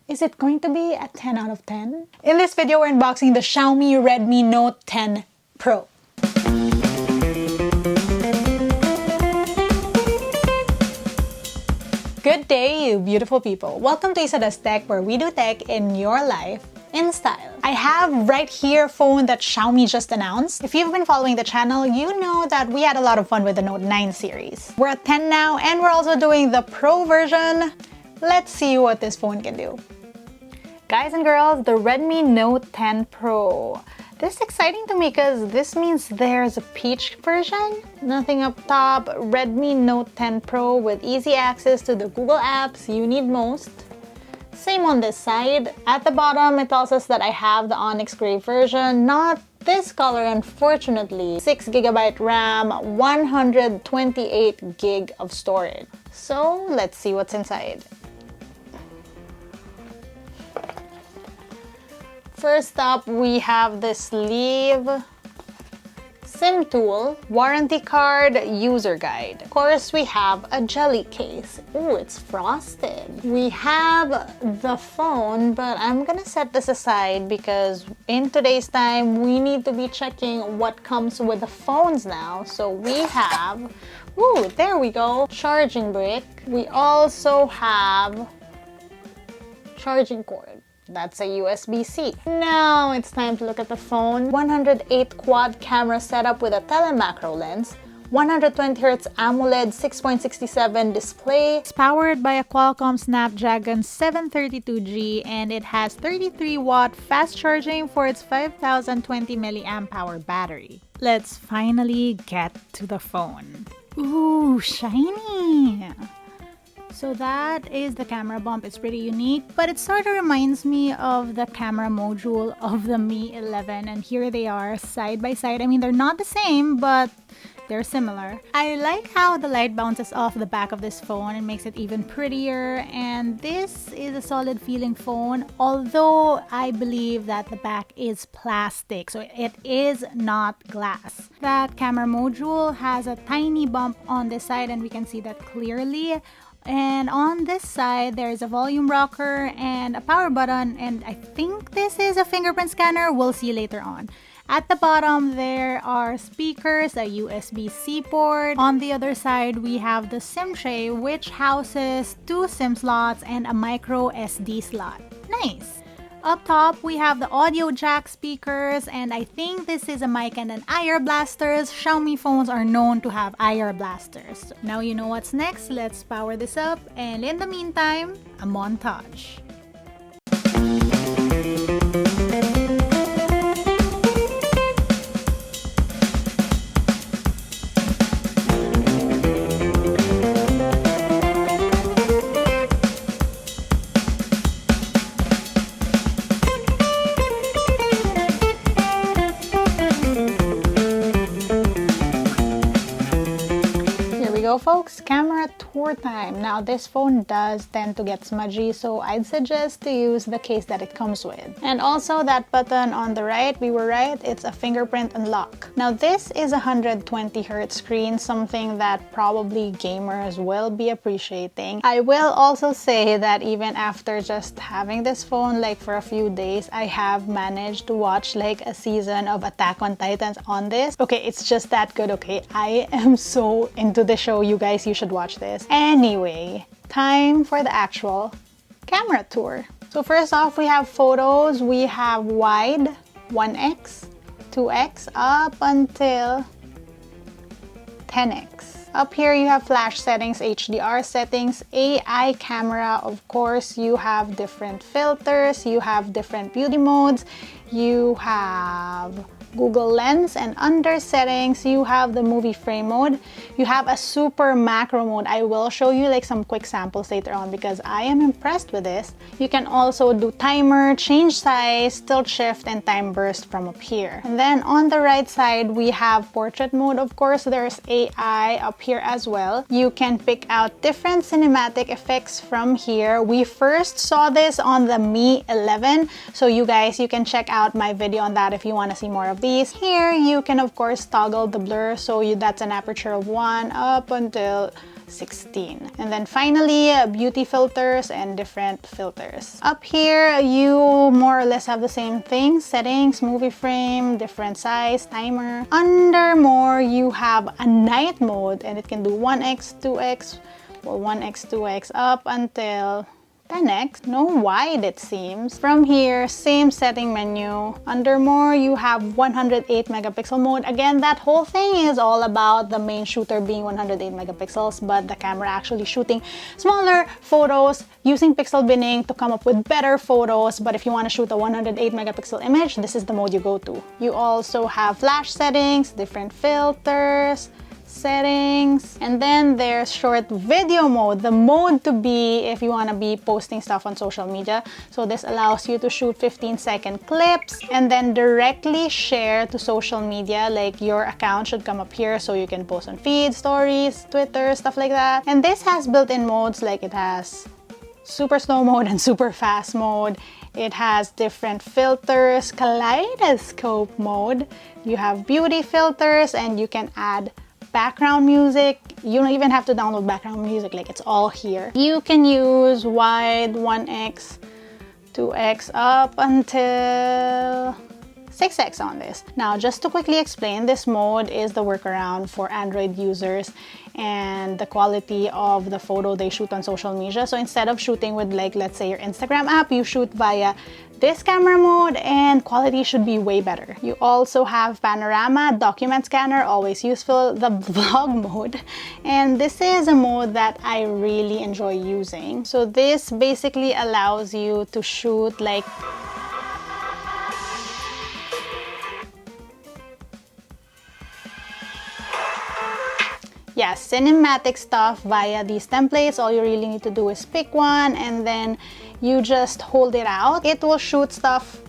Is it going to be a 10 out of 10? In this video, we're unboxing the Xiaomi Redmi Note 10 Pro. Good day, you beautiful people. Welcome to LAZADA's Tech, where we do tech in your life in style. I have right here a phone that Xiaomi just announced. If you've been following the channel, you know that we had a lot of fun with the Note 9 series. We're at 10 now, and we're also doing the Pro version. Let's see what this phone can do. Guys and girls, the Redmi Note 10 Pro. This is exciting to me because this means there's a peach version. Nothing up top, Redmi Note 10 Pro with easy access to the Google apps you need most. Same on this side. At the bottom, it tells us that I have the Onyx Gray version, not this color unfortunately. 6GB RAM, 128GB of storage. So let's see what's inside. First up, we have the sleeve, SIM tool, warranty card, user guide. Of course, we have a jelly case. Ooh, it's frosted. We have the phone, but I'm gonna set this aside because in today's time, we need to be checking what comes with the phones now. So we have, ooh, there we go, charging brick. We also have charging cord. That's a USB-C. Now it's time to look at the phone. 108 quad camera setup with a telemacro lens. 120Hz AMOLED 6.67 display. It's powered by a Qualcomm Snapdragon 732G and it has 33-watt fast charging for its 5020 mAh battery. Let's finally get to the phone. Ooh, shiny! So that is the camera bump. It's pretty unique, but it sort of reminds me of the camera module of the Mi 11, and here they are side by side. I mean, they're not the same, but they're similar. I like how the light bounces off the back of this phone and makes it even prettier, and this is a solid feeling phone, although I believe that the back is plastic, so it is not glass. That camera module has a tiny bump on this side, and we can see that clearly. And on this side, there's a volume rocker and a power button, and I think this is a fingerprint scanner. We'll see later on. At the bottom, there are speakers, a USB-C port. On the other side, we have the SIM tray, which houses 2 SIM slots and a micro SD slot. Nice! Up top, we have the audio jack speakers, and I think this is a mic and an IR blasters. Xiaomi phones are known to have IR blasters. Now you know what's next. Let's power this up, and in the meantime, a montage. Folks, camera tour time. Now this phone does tend to get smudgy, so I'd suggest to use the case that it comes with. And also that button on the right, we were right, it's a fingerprint unlock. Now this is a 120Hz screen, something that probably gamers will be appreciating. I will also say that even after just having this phone like for a few days, I have managed to watch like a season of Attack on Titans on this. Okay, it's just that good, okay? I am so into the show, you guys, you should watch this. Anyway, time for the actual camera tour. So first off, we have photos. We have wide, 1x, 2x, up until 10x. Up here you have flash settings, HDR settings, AI camera. Of course, you have different filters, you have different beauty modes, you have Google Lens, and under settings you have the movie frame mode. You have a super macro mode. I will show you like some quick samples later on because I am impressed with this. You can also do timer, change size, tilt shift, and time burst from up here. And then on the right side we have portrait mode. Of course, there's AI up here as well. You can pick out different cinematic effects from here. We first saw this on the Mi 11, so you guys, you can check out my video on that if you want to see more of these. Here you can of course toggle the blur, so that's an aperture of 1 up until 16. And then finally, beauty filters and different filters. Up here, you more or less have the same thing: settings, movie frame, different size, timer. Under more, you have a night mode, and it can do 1x, 2x, well, 1x, 2x up until 10x. No wide, it seems. From here, same setting menu. Under more, you have 108 megapixel mode. Again, that whole thing is all about the main shooter being 108 megapixels, but the camera actually shooting smaller photos using pixel binning to come up with better photos. But if you want to shoot a 108 megapixel image, this is the mode you go to. You also have flash settings, different filters, settings, and then there's short video mode, the mode to be if you want to be posting stuff on social media. So this allows you to shoot 15-second clips and then directly share to social media. Like, your account should come up here so you can post on feeds, stories, Twitter, stuff like that. And this has built-in modes, like it has super slow mode and super fast mode. It has different filters, kaleidoscope mode. You have beauty filters, and you can add background music. You don't even have to download background music, like it's all here. You can use wide 1x, 2x up until 6x on this. Now, just to quickly explain, this mode is the workaround for Android users and the quality of the photo they shoot on social media. So instead of shooting with, like, let's say your Instagram app, you shoot via this camera mode and quality should be way better. You also have panorama, document scanner, always useful, the vlog mode, and this is a mode that I really enjoy using. So this basically allows you to shoot like cinematic stuff via these templates. All you really need to do is pick one and then you just hold it out. It will shoot stuff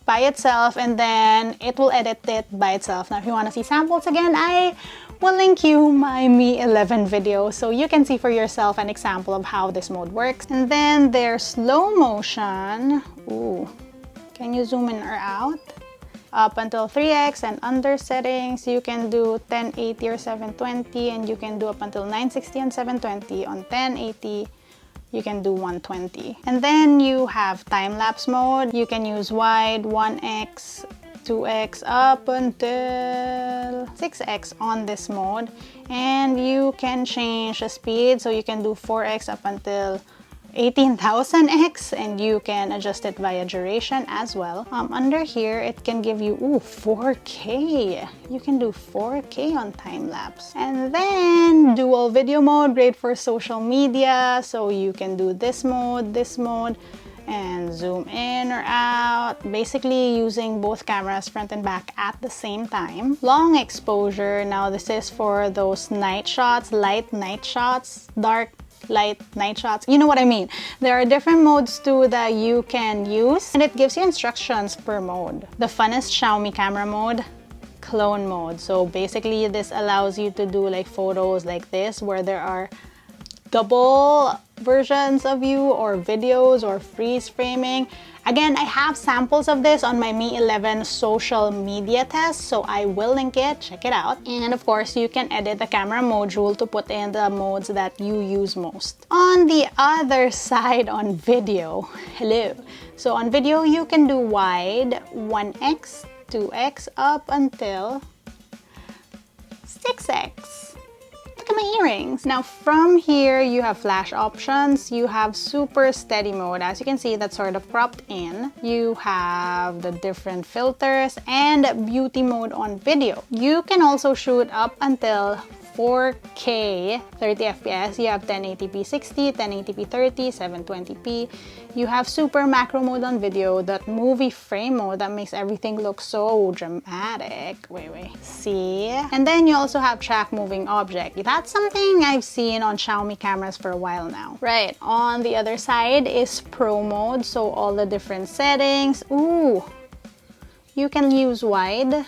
by itself and then it will edit it by itself. Now, if you want to see samples again, I will link you my Mi 11 video so you can see for yourself an example of how this mode works. And then there's slow motion. Ooh, can you zoom in or out? Up until 3x, and under settings you can do 1080 or 720, and you can do up until 960 and 720. On 1080 you can do 120. And then you have time-lapse mode. You can use wide 1x, 2x up until 6x on this mode, and you can change the speed, so you can do 4x up until 18,000x, and you can adjust it via duration as well. Under here it can give you 4K. You can do 4K on time-lapse. And then dual video mode, great for social media, so you can do this mode, and zoom in or out, basically using both cameras front and back at the same time. Long exposure, now this is for those night shots, light night shots, dark light night shots, you know what I mean. There are different modes too that you can use, and it gives you instructions per mode. The funnest Xiaomi camera mode, clone mode. So basically this allows you to do like photos like this where there are double versions of you, or videos, or freeze framing. Again, I have samples of this on my Mi 11 social media test, so I will link it, check it out. And of course, you can edit the camera module to put in the modes that you use most. On the other side, on video, hello. So on video, you can do wide 1x, 2x up until 6x. Look at my earrings. Now from here you have flash options, you have super steady mode, as you can see that's sort of cropped in. You have the different filters and beauty mode on video. You can also shoot up until 4K 30 FPS. You have 1080p 60, 1080p 30, 720p. You have super macro mode on video, that movie frame mode that makes everything look so dramatic. Wait, see? And then you also have track moving object. That's something I've seen on Xiaomi cameras for a while now. Right, on the other side is pro mode, so all the different settings. Ooh, you can use wide,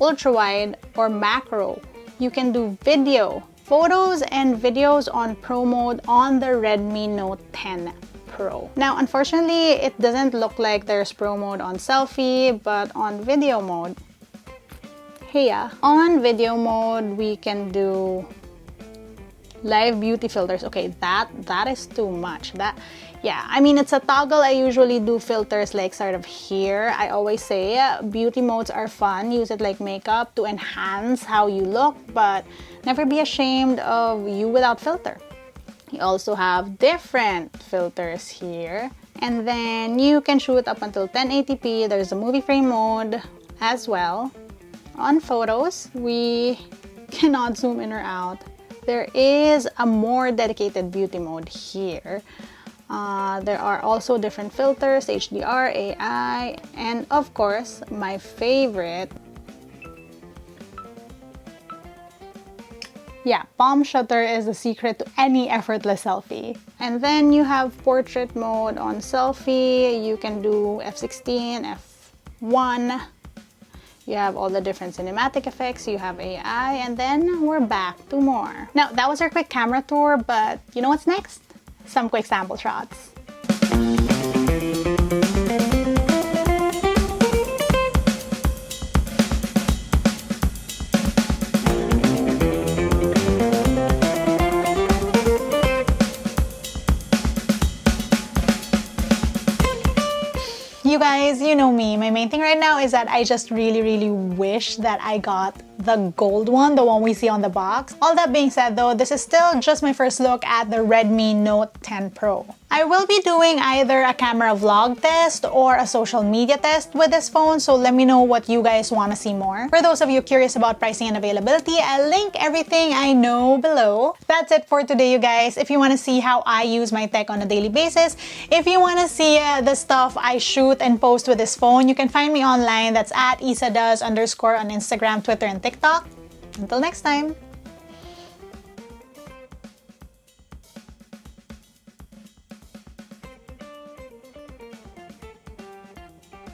ultra wide, or macro. You can do video, photos and videos on Pro mode on the Redmi Note 10 Pro. Now, unfortunately, it doesn't look like there's Pro mode on selfie, but on video mode, hey yeah. On video mode, we can do live beauty filters. Okay, that is too much. Yeah, I mean, it's a toggle. I usually do filters like sort of here. I always say beauty modes are fun. Use it like makeup to enhance how you look, but never be ashamed of you without filter. You also have different filters here. And then you can shoot up until 1080p. There's a movie frame mode as well. On photos, we cannot zoom in or out. There is a more dedicated beauty mode here. There are also different filters, HDR, AI, and of course, my favorite, yeah, palm shutter is the secret to any effortless selfie. And then you have portrait mode on selfie. You can do f16, f1. You have all the different cinematic effects, you have AI, and then we're back to more. Now, that was our quick camera tour, but you know what's next? Some quick sample shots. You guys, you know me. My main thing right now is that I just really wish that I got the gold one, the one we see on the box. All that being said though, this is still just my first look at the Redmi Note 10 Pro. I will be doing either a camera vlog test or a social media test with this phone, so let me know what you guys want to see more. For those of you curious about pricing and availability, I'll link everything I know below. That's it for today, you guys. If you want to see how I use my tech on a daily basis, if you want to see the stuff I shoot and post with this phone, you can find me online. That's at isadoes_ on Instagram, Twitter, and TikTok. Until next time.